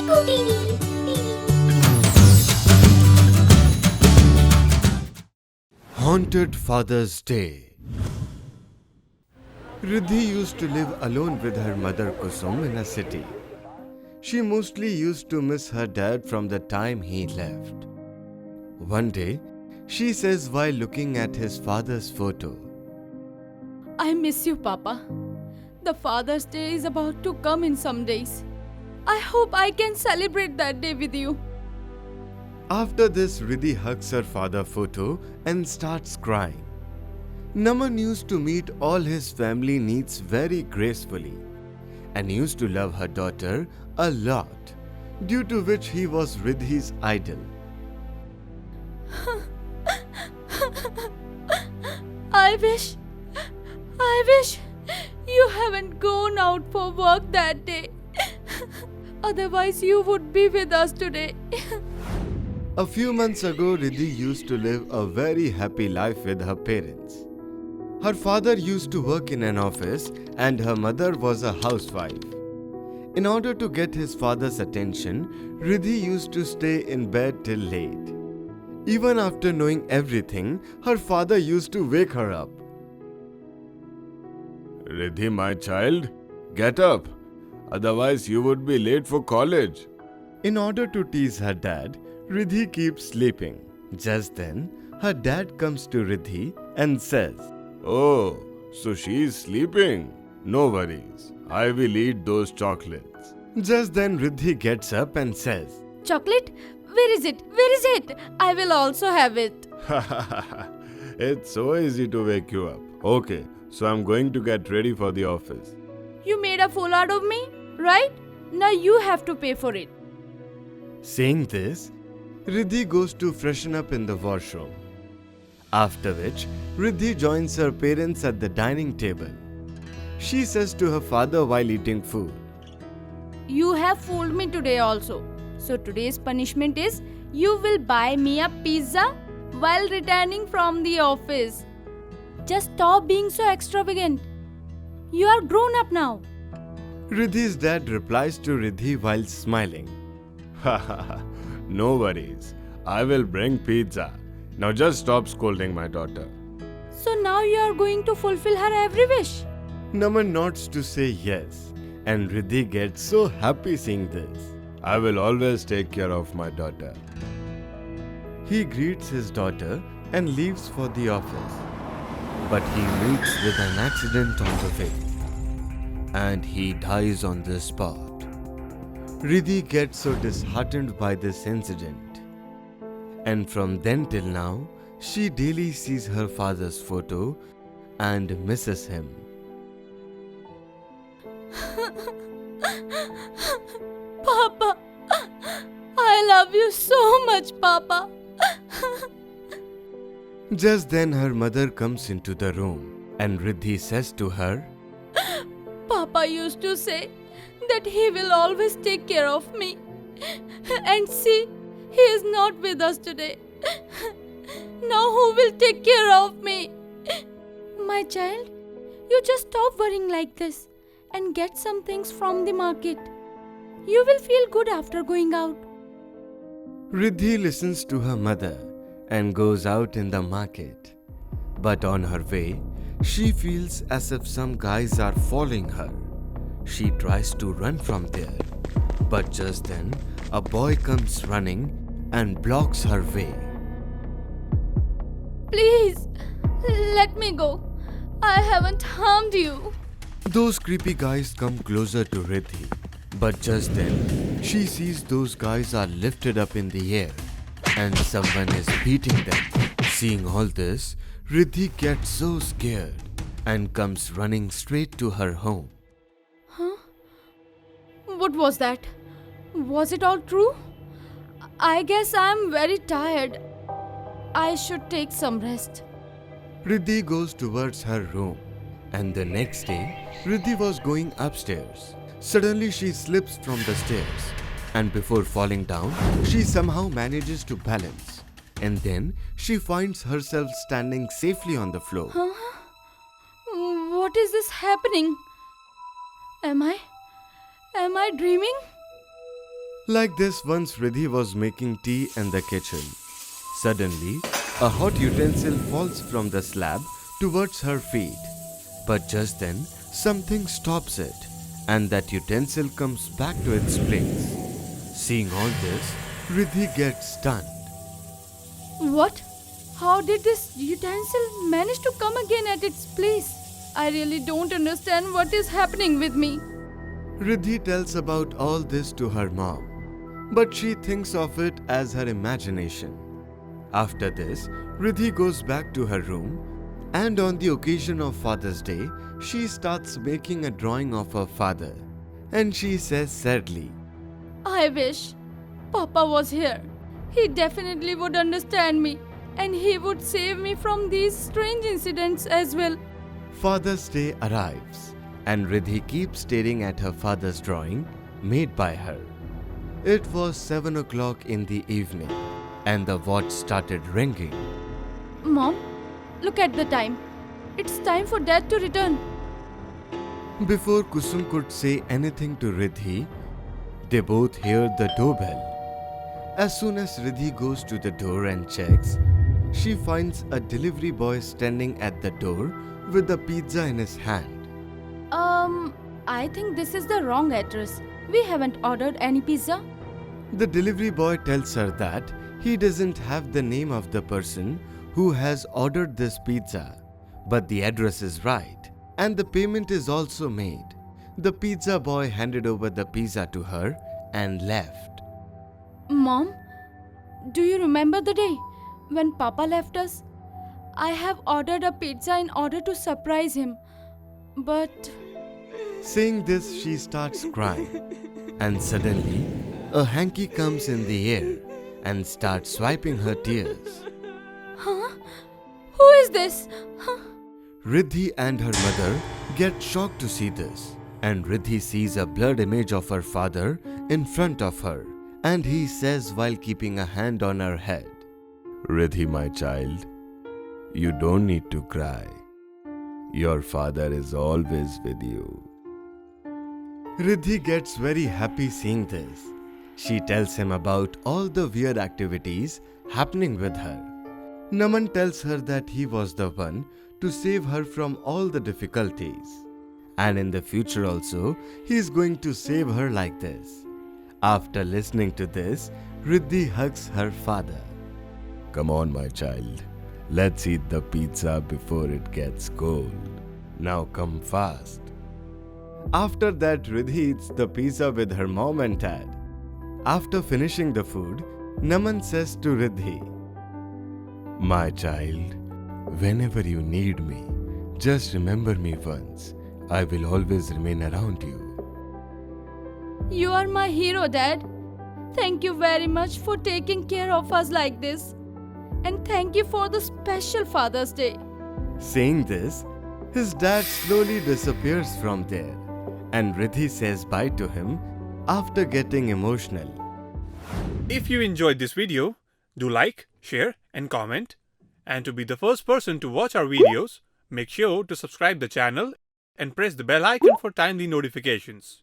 Chiku TV. Haunted Father's Day. Riddhi used to live alone with her mother Kusum in a city. She mostly used to miss her dad from the time he left. One day, she says while looking at his father's photo, I miss you, Papa. The Father's Day is about to come in some days. I hope I can celebrate that day with you. After this, Riddhi hugs her father photo and starts crying. Naman used to meet all his family needs very gracefully and used to love her daughter a lot, due to which he was Riddhi's idol. I wish you haven't gone out for work that day. Otherwise, you would be with us today. A few months ago, Riddhi used to live a very happy life with her parents. Her father used to work in an office and her mother was a housewife. In order to get his father's attention, Riddhi used to stay in bed till late. Even after knowing everything, her father used to wake her up. Riddhi, my child, get up. Otherwise, you would be late for college. In order to tease her dad, Riddhi keeps sleeping. Just then, her dad comes to Riddhi and says, Oh, so she is sleeping. No worries. I will eat those chocolates. Just then Riddhi gets up and says, Chocolate? Where is it? Where is it? I will also have it. It's so easy to wake you up. Okay, so I'm going to get ready for the office. You made a fool out of me, right? Now you have to pay for it. Saying this, Riddhi goes to freshen up in the washroom. After which, Riddhi joins her parents at the dining table. She says to her father while eating food, You have fooled me today also. So today's punishment is you will buy me a pizza while returning from the office. Just stop being so extravagant. You are grown up now. Riddhi's dad replies to Riddhi while smiling. No worries. I will bring pizza. Now just stop scolding my daughter. So now you are going to fulfill her every wish. Naman nods to say yes, and Riddhi gets so happy seeing this. I will always take care of my daughter. He greets his daughter and leaves for the office. But he meets with an accident on the way, and he dies on the spot. Riddhi gets so disheartened by this incident, and from then till now, she daily sees her father's photo and misses him. Papa, I love you so much, Papa. Just then her mother comes into the room and Riddhi says to her, Papa used to say that he will always take care of me. And see, he is not with us today. Now who will take care of me? My child, you just stop worrying like this and get some things from the market. You will feel good after going out. Riddhi listens to her mother and goes out in the market. But on her way, she feels as if some guys are following her. She tries to run from there. But just then, a boy comes running and blocks her way. Please, let me go. I haven't harmed you. Those creepy guys come closer to Riddhi. But just then, she sees those guys are lifted up in the air and someone is beating them. Seeing all this, Riddhi gets so scared and comes running straight to her home. Huh? What was that? Was it all true? I guess I'm very tired. I should take some rest. Riddhi goes towards her room, and the next day, Riddhi was going upstairs. Suddenly she slips from the stairs, and before falling down, she somehow manages to balance. And then she finds herself standing safely on the floor. Huh? What is this happening? Am I dreaming? Like this, once Riddhi was making tea in the kitchen. Suddenly, a hot utensil falls from the slab towards her feet. But just then, something stops it, and that utensil comes back to its place. Seeing all this, Riddhi gets stunned. What? How did this utensil manage to come again at its place? I really don't understand what is happening with me. Riddhi tells about all this to her mom, but she thinks of it as her imagination. After this, Riddhi goes back to her room, and on the occasion of Father's Day, she starts making a drawing of her father. And she says sadly, I wish Papa was here. He definitely would understand me and he would save me from these strange incidents as well. Father's Day arrives, and Riddhi keeps staring at her father's drawing made by her. It was 7 o'clock in the evening, and the watch started ringing. Mom, look at the time. It's time for Dad to return. Before Kusum could say anything to Riddhi, they both hear the doorbell. As soon as Riddhi goes to the door and checks, she finds a delivery boy standing at the door with a pizza in his hand. I think this is the wrong address. We haven't ordered any pizza. The delivery boy tells her that he doesn't have the name of the person who has ordered this pizza, but the address is right, and the payment is also made. The pizza boy handed over the pizza to her and left. Mom, do you remember the day when Papa left us? I have ordered a pizza in order to surprise him, but Saying this, she starts crying, and suddenly a hanky comes in the air and starts wiping her tears. huh? Who is this? Huh? Riddhi and her mother get shocked to see this, and Riddhi sees a blurred image of her father in front of her, and he says while keeping a hand on her head, Riddhi, my child, you don't need to cry. Your father is always with you. Riddhi gets very happy seeing this. She tells him about all the weird activities happening with her. Naman tells her that he was the one to save her from all the difficulties. And in the future also, he is going to save her like this. After listening to this, Riddhi hugs her father. Come on, my child. Let's eat the pizza before it gets cold. Now come fast. After that, Riddhi eats the pizza with her mom and dad. After finishing the food, Naman says to Riddhi, My child, whenever you need me, just remember me once. I will always remain around you. You are my hero, Dad. Thank you very much for taking care of us like this. And thank you for the special Father's Day. Saying this, his dad slowly disappears from there, and Riddhi says bye to him after getting emotional. If you enjoyed this video, do like, share and comment. And to be the first person to watch our videos, make sure to subscribe the channel and press the bell icon for timely notifications.